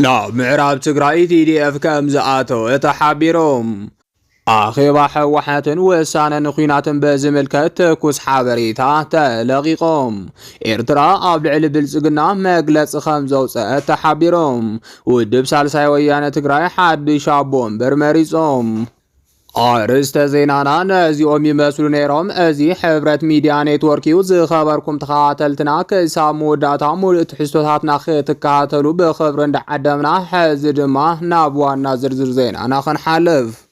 نعم معراب تقرأي TDF كم زعاتو يتحابيروم أخيبا حوحاتن وسانا نخيناتن بزملكت كوس حابريتا تلغيقوم إرترا أبلع بلزقنا مقلس خمزوسة تحابيروم ودب سالساي ويانا تقرأي حد شابون برمريزوم أرست زينانا نزيوم يمسلو نيروم أزي حبرت ميديا نيتوركيو زي خبركم تخاتلتنا كيسا موداتا مولت حستوثاتنا خيتكاتلو بخبرن دعدمنا حزدما نابوانا زرزر زينانا خنحالف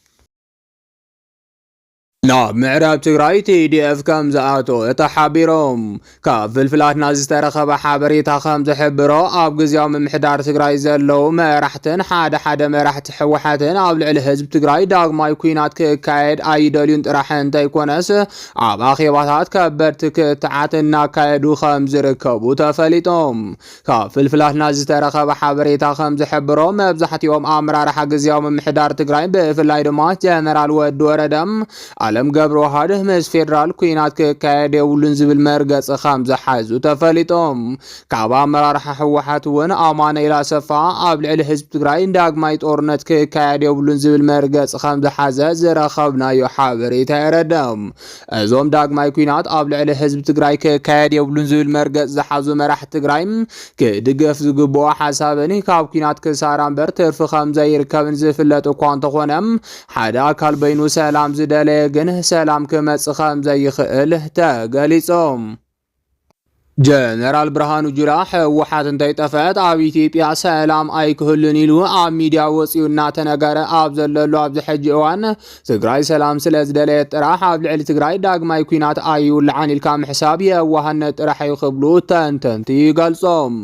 نعم معراب تقرأي TDF كم زعاتو يتحابيروم كفلفلات نازي ترخب حابريتا خمز حبرو اب قزيوم محدار تقرأي زلو مرحتن حدا مرحت حوحتن اب الحزب تقرأي داغ ماي كوينات كايد ايدوليون تراحن تايكونس اب اخيباتات كبرتك تعاتنا كايدو خمز ركبو تفليتوم كفلفلات نازي ترخب حابريتا خمز حبرو مبزحت يوم امرار حق قزيوم محدار تقرأي بفلاي دمات جنرال ود وردم عالم قبرو هاده مس فيدرال كوينات كايد يولن زبل مرقص خمز حزو تفليتوم كعبا مرارح حوحات ون امان الى سفا ابلع الحزب تقرأي داغ ماي طورنت كايد يولن زبل مرقص خمز حزا زرخبنا يحابري تيردم ازوم داغ ماي كوينات ابلع الحزب تقرأي كايد يولن زبل مرقص زحزو مرح تقرأي كدقف زقبوا حسابني كاب كوينات كساران بر ترف خمزة يركبن زفلت وكوان تخونم حدا كال بينو سلام زدالي سلام كمص خمزة يخئل تقليصوم جنرال برهانو جولا حوحات انتي طفات اب ኢትዮጵያ ሰላም አይክህልን ኢሉ ኣብ ሚዲያ ወፂኡና ተነገረ ኣብ ዘለሎ ኣብ ዝሕጂ እዋን ትግራይ ሰላም ስለዝደለየ ጥራሕ ኣብ ልዕሊ ትግራይ ዳግማይ ኩናት ኣይውልዓን ኢልካ ምሕሳብ የዋህነት ጥራሕ ይኽብሉ ተንተንቲ ይገልጾም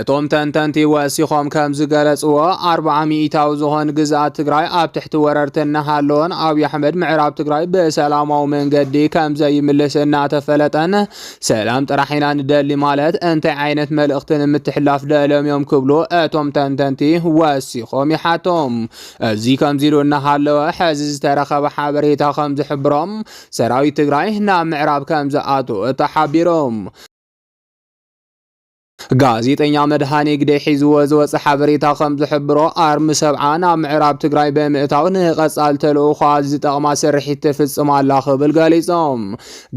ቶም ተንተንቲ ወሲኾም ከም ዝገለጽዎ 400 ዝሆን ግዛት ትግራይ ኣብ ትሕቲ ወረርትና ሃሎን ኣብይ ኣሕመድ ምዕራብ ትግራይ በሰላማዊ መንገዲ ከም ዘይምልስና ተፈለጠን ሰላም ጥራሒና ንደሊ ማለት እንታይ ዓይነት መልእኽትን ምትሕላፍ ደለምዮም ክብሉ እቶም ተንተንቲ ወሲኾም ይሓቶም እዚ ከምዚ ኢሉ እናሃለወ ሕዚ ዝተረኸበ ሓበሬታ ከም ዝሕብሮም ሰራዊት ትግራይ ናብ ምዕራብ ከም ዝኣትዉ ተሓቢሮም ጋዜጠኛ መድሃኔ ግደይ ሒዝዎ ዝወጽ ሓበሬታ ከም ዝሕብሮ ኣርሚ ሰብዓን ኣብ ምዕራብ ትግራይ ብምእታው ንቐጻል ተልእኾ ዝጠቕማ ስርሒት ትፍጽም ኣላ ክብል ገሊጾም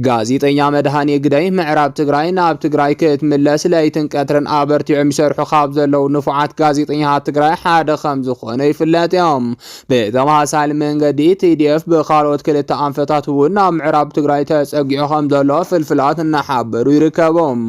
ጋዜጠኛ መድሃኔ ግደይ ምዕራብ ትግራይ ናብ ትግራይ ክትምለስ ለይትን ቀትርን ኣበርቲዖም ይሰርሑ ካብ ዘለው ንፉዓት ጋዜጠኛታት ትግራይ ሓደ ከም ዝኾነ ይፍለጥ እዮም ብተመሳሳሊ መንገዲ TDF ብኻልኦት ክልተ ኣንፈታት እውን ናብ ምዕራብ ትግራይ ተጸጊዑ ከም ዘሎ ፍልፍላት እናሓበሩ ይርከቦም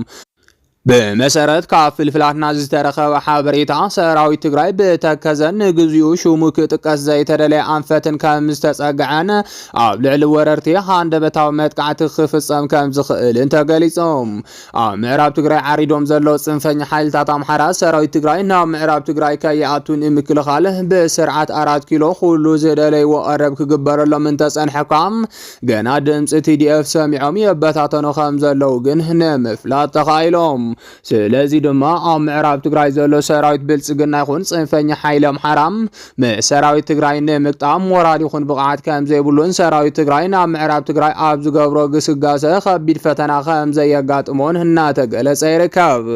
بمسارات كافل فلاتنا زترخب حابريتا سراوي تقرأي بتكزن نجزيو شومك تكز زي ترلي أنفتن كم مستساقعان عبلع الوررتي هاند بتاو متقعت خفصم كم زخيل انت قليصهم معراب تقرأي عريدوم زلو صنفن حال تاتام حراس سراوي تقرأي نام معراب تقرأي كياتون امكل خاله بسرعة 4 كيلو خلو زدالي وقرب كقبر لمن تسأن حكام قنا دمس TDF سامعهم يبتاتنو خمزلو قنهن مفلات تخايلهم ስለዚህ ድማ ኣብ ምዕራብ ትግራይ ዘሎ ሰራዊት ብልጽግና ይኹን ጽንፈኛ ሓይሎም ሓራም ሰራዊት ትግራይ ንምቅጣም ሞራል ይኹን ብቕዓት ከም ዘይብሉን ሰራዊት ትግራይ ናብ ምዕራብ ትግራይ ኣብ ዝገብሮ ግስጋሴ ከቢድ ፈተና ከም ዘየጋጥሞን እናተገለጸ ይርከብ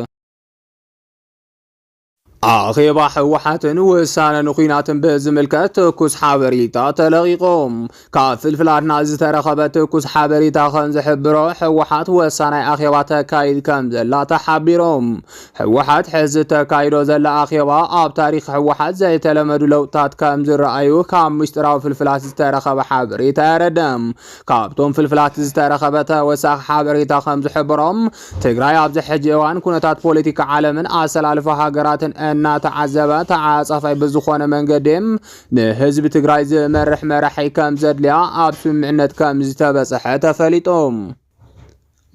أخيبا حوحاتن وسانا نخيناتن بزملكت كوس حابريتا تلغيقوم كافل فلات نازي ترخبت كوس حابريتا خنز حبرو حوحات وسانا أخيبا تكايد كم زلا تحابيروم حوحات حز تكايدو زلا أخيبا آب تاريخ حوحات زي تلمدو لوتات كم زر رأيو كام مشتراو في الفلات ترخب حابريتا ردم كابتون في الفلات ترخبت وساق حابريتا خنز حبروم تقراي عبز حجيوان كونتات بوليتيك عالمن آسل ألفا هاقراتن أنا تعذب تعاصفي بزخونه منقدم نهزب تقراي زمرح مرحي كم زدليا أبسو معنت كم زتبصح تفليتهم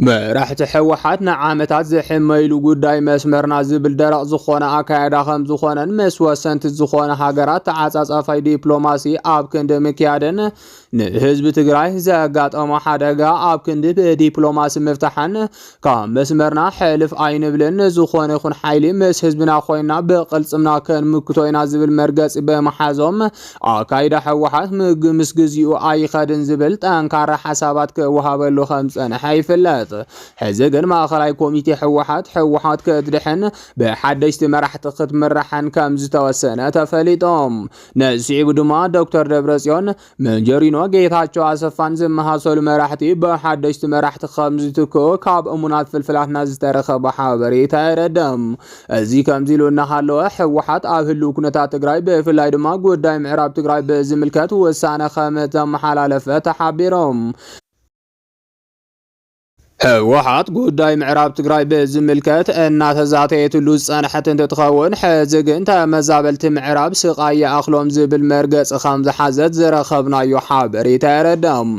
راح تحوحات نعامتات زحميلو قداي مسمرنا زبل درق زخونه أكايدا خم زخونه مسوسنت زخونه هاقرات تعاصفي ديبلوماسي أب كندمكيادن ንህዝቢ ትግራይ ዘጋጠመ ሓደጋ ኣብ ክንዲ ብዲፕሎማሲ ምፍታሕን ካብ መስመርና ሕልፍ ኣይንብልን ዝኾነ ይኹን ሓይሊ ምስ ህዝብና ኮይና ብቕልጽምና ክንምክቶ ኢና ዝብል መርገፂ በመሓዞም ኣካይዳ ሕወሓት ምስ ግዚኡ ኣይኸድን ዝብል ጠንካራ ሓሳባት ክወሃበሉ ከም ዝጸንሐ ይፍለጥ። ሕዚ ግን ማእኸላይ ኮሚቴ ሕወሓት ከድድሕን ብሓደሽቲ መራሕቲ ክትምራሕን ከም ዝተወሰነ ተፈሊጦም ነሲዒቡ ድማ ዶክተር ደብረጽዮን መንጀሪኖ ጌታቸው ኣሰፋን ዝመሃሰሉ መራሕቲ ብሓደሽቲ መራሕቲ ከም ዝትክኡ ካብ እሙናት ፍልፍላትና ዝተረኸበ ሓበሬታ ይረድም። እዚ ከምዚ ኢሉ እናሃለወ ሕወሓት ኣብ ህልው ኩነታት ትግራይ ብፍላይ ድማ ጉዳይ ምዕራብ ትግራይ ብዝምልከት ውሳነ ከም ዘመሓላለፈ ተሓቢሮም። ሕወሓት ጉዳይ ምዕራብ ትግራይ ብዝምልከት እናተዛተየትሉ ዝጸንሐት እንትትኸውን ሕዚ ግን ተመዛበልቲ ምዕራብ ስቃይ ኣኽሎም ዝብል መርገፂ ከም ዝሓዘት ዝረኸብናዮ ሓበሬታ የረድም።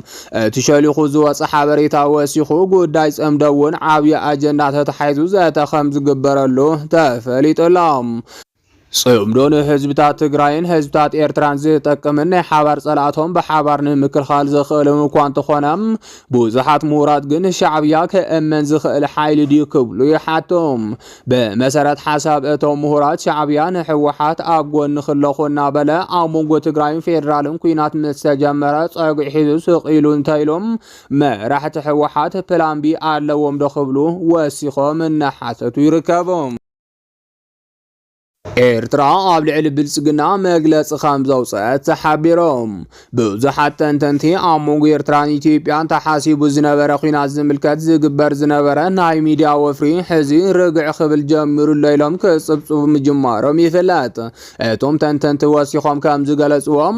እቲ ሸሊኹ ዝወፅእ ሓበሬታ ወሲኹ ጉዳይ ጽምዶ እውን ዓብዪ ኣጀንዳ ተታሒዙ ዘተ ከም ዝግበረሉ ተፈሊጡሎም። ጽምዶ ንህዝብታት ትግራይን ህዝብታት ኤርትራን ዝጠቅምን ናይ ሓባር ጸላእቶም ብሓባር ንምክልኻል ዝኽእሎም እኳ እንተኾነም ብዙሓት ምሁራት ግን ሻዕብያ ክእመን ዝኽእል ሓይሊ ድዩ ክብሉ ይሓቶም። ብመሰረት ሓሳብ እቶም ምሁራት ሻዕብያ ንሕወሓት ኣብ ጎኒ ክለኹ እናበለ ኣብ መንጎ ትግራይን ፌደራልን ኩናት ምስ ተጀመረ ፀጉዒ ሒዙ ስቕ ኢሉ እንተኢሎም መራሕቲ ሕወሓት ፕላን ቢ ኣለዎም ዶ ክብሉ ወሲኾም እናሓተቱ ይርከቦም። ኤርትራ ኣብ ልዕሊ ብልጽግና መግለፂ ከም ዘውፅአት ተሓቢሮም። ብዙሓት ተንተንቲ ኣብ መንጎ ኤርትራን ኢትዮጵያን ተሓሲቡ ዝነበረ ኩናት ዝምልከት ዝግበር ዝነበረ ናይ ሚድያ ወፍሪ ሕዚ ርግዕ ክብል ጀሚሩ ኢሎም ክጽብጽቡ ምጅማሮም ይፍለጥ። እቶም ተንተንቲ ወሲኾም ከም ዝገለጽዎም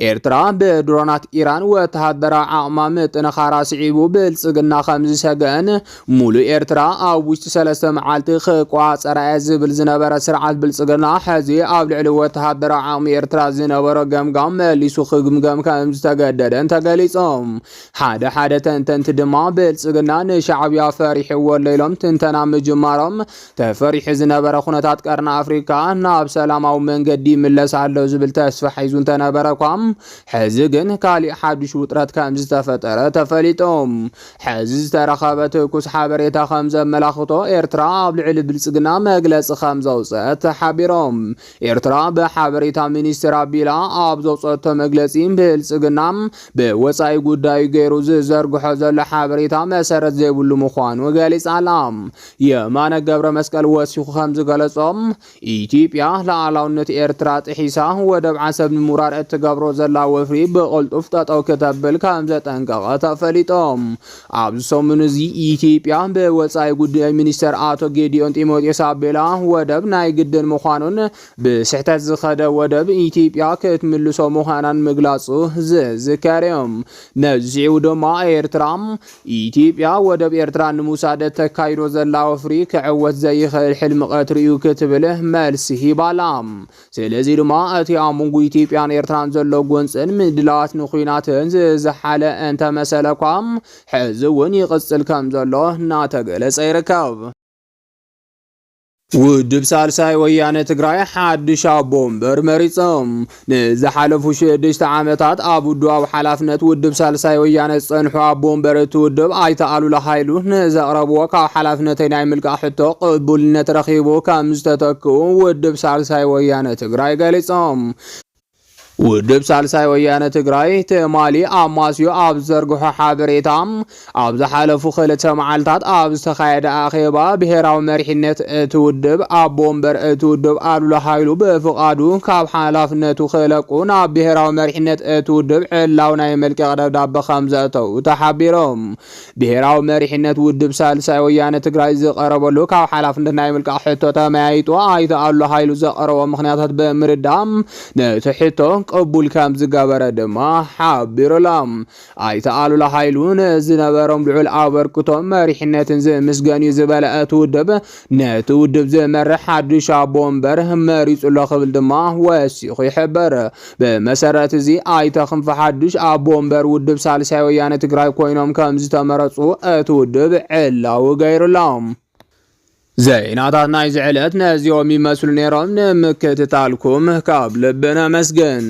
ኤርትራ ብድሮናት ኢራን ወተሃደራዊ ዓቕማ ምጥንኻራ ስዒቡ ብልጽግና ከም ዝሰግአን ሙሉእ ኤርትራ ኣብ ውሽጢ 3 መዓልቲ ክቋፀራ ዝብል ዝነበረ ስርዓት ብልጽግና ሕዚ ኣብ ልዕሊ ወተሃደራዊ ዓቕሚ ኤርትራ ዝነበሮ ገምጋም መሊሱ ክግምገም ከም ዝተገደደን ተገሊጾም። ሓደ ተንተንቲ ድማ ብልጽግና ንሻዕብያ ፈሪሕዎ ኢሎም ትንተና ምጅማሮም ተፈሪሑ ዝነበረ ኩነታት ቀርኒ ኣፍሪካ ናብ ሰላማዊ መንገዲ ይምለስ ኣሎ ዝብል ተስፋ ሒዙ እንተነበረ ኳም ሕዚ ግን ካሊእ ሓዱሽ ውጥረት ከም ዝተፈጠረ ተፈሊጦም። ሕዚ ዝተረኸበ ትኩስ ሓበሬታ ከም ዘመላኽቶ ኤርትራ ኣብ ልዕሊ ብልጽግና መግለፂ ከም ዘውፅአት ተሓቢሮም። ኤርትራ ብሓበሬታ ሚኒስትር ኣቢላ ኣብ ዘውፅአቶ መግለፂ ብልጽግና ብወፃኢ ጉዳዩ ገይሩ ዝዘርግሖ ዘሎ ሓበሬታ መሰረት ዘይብሉ ምዃኑ ገሊጻላ። የማነ ገብረ መስቀል ወሲኹ ከም ዝገለጾም ኢትዮጵያ ሉዓላውነት ኤርትራ ጥሒሳ ወደብ ዓሰብ ንምውራር እትገብሮ ዘላ ወፍሪ ብቕልጡፍ ጠጠው ከተብል ከም ዘጠንቀቐ ተፈሊጦም። ኣብዚ ሰሙን እዚ ኢትዮጵያ ብወፃኢ ጉዳይ ሚኒስትር አቶ ጌዲዮን ጢሞቴዎስ ኣቢላ ወደብ ናይ ግድን ምዃኑን ብስሕተት ዝኸደ ወደብ ኢትዮጵያ ክትምልሶ ምዃናን ምግላጹ ዝዝከር እዮም። ነዚኡ ድማ ኤርትራ ኢትዮጵያ ወደብ ኤርትራ ንምውሳድ ተካይዶ ዘላ ወፍሪ ክዕወት ዘይኽእል ሕልሚ ቀትሪ እዩ ክትብል መልሲ ሂባላ። ስለዚ ድማ እቲ ኣብ መንጎ ኢትዮጵያን ኤርትራን ዘሎ ጎንፅን ምድላዋት ንኩናትን ዝሓለ እንተመሰለ ኳም ሕዚ እውን ይቕጽል ከም ዘሎ እናተገለጸ ይርከብ። ውድብ ሳልሳይ ወያነ ትግራይ ሓድሽ ቦምበር መሪጾም። ንዝሓለፉ 6 ዓመታት ኣብ ውድባዊ ሓላፍነት ውድብ ሳልሳይ ወያነ ዝጸንሑ ቦምበር እቲ ውድብ ኣይተ ኣሉላ ሃይሉ ንዘቕረብዎ ካብ ሓላፍነተይ ናይ ምልቃሕ ሕቶ ቅቡልነት ረኺቡ ከም ዝተተክኡ ውድብ ሳልሳይ ወያነ ትግራይ ገሊጾም። ውድብ ሳልሳይ ወያነ ትግራይ ትማሊ ኣብ ማስዮ ኣብ ዘርግሖ ሓበሬታ ኣብ ዝሓለፉ 2 መዓልታት ኣብ ዝተኻየደ ኣኼባ ብሄራዊ መሪሕነት እቲ ውድብ ኣብ ቦምበር እቲ ውድብ ኣሉላ ሃይሉ ብፍቓዱ ካብ ሓላፍነቱ ክለቁ ናብ ብሄራዊ መሪሕነት እቲ ውድብ ዕላው ናይ መልቀቕ ደብዳቤ ከም ዘእተው ተሓቢሮም። ብሄራዊ መሪሕነት ውድብ ሳልሳይ ወያነ ትግራይ ዝቐረበሉ ካብ ሓላፍነት ናይ ምልቃሕ ሕቶ ተመያይጡ ኣይተ ኣሉላ ሃይሉ ዘቐረቦ ምኽንያታት ብምርዳም ነቲ ሕቶ ቅቡል ከም ዝገበረ ድማ ሓቢሩሎም። ኣይተ ኣሉላ ሃይሉ ንዝነበሮም ልዑል ኣበርክቶም መሪሕነትን ዝምስገን እዩ ዝበለ እቲ ውድብ ነቲ ውድብ ዝመርሕ ሓዱሽ ቦምበር መሪጹሎ ክብል ድማ ወሲኹ ይሕበር። ብመሰረት እዚ ኣይተ ክንፈ ሓዱሽ ቦምበር ውድብ ሳልሳይ ወያነ ትግራይ ኮይኖም ከም ዝተመረጹ እቲ ውድብ ዕላው ገይሩሎም። ዜናታት ናይ ዝዕለት ነዚኦም ይመስሉ ነይሮም። ንምክትታልኩም ካብ ልብና መስገን።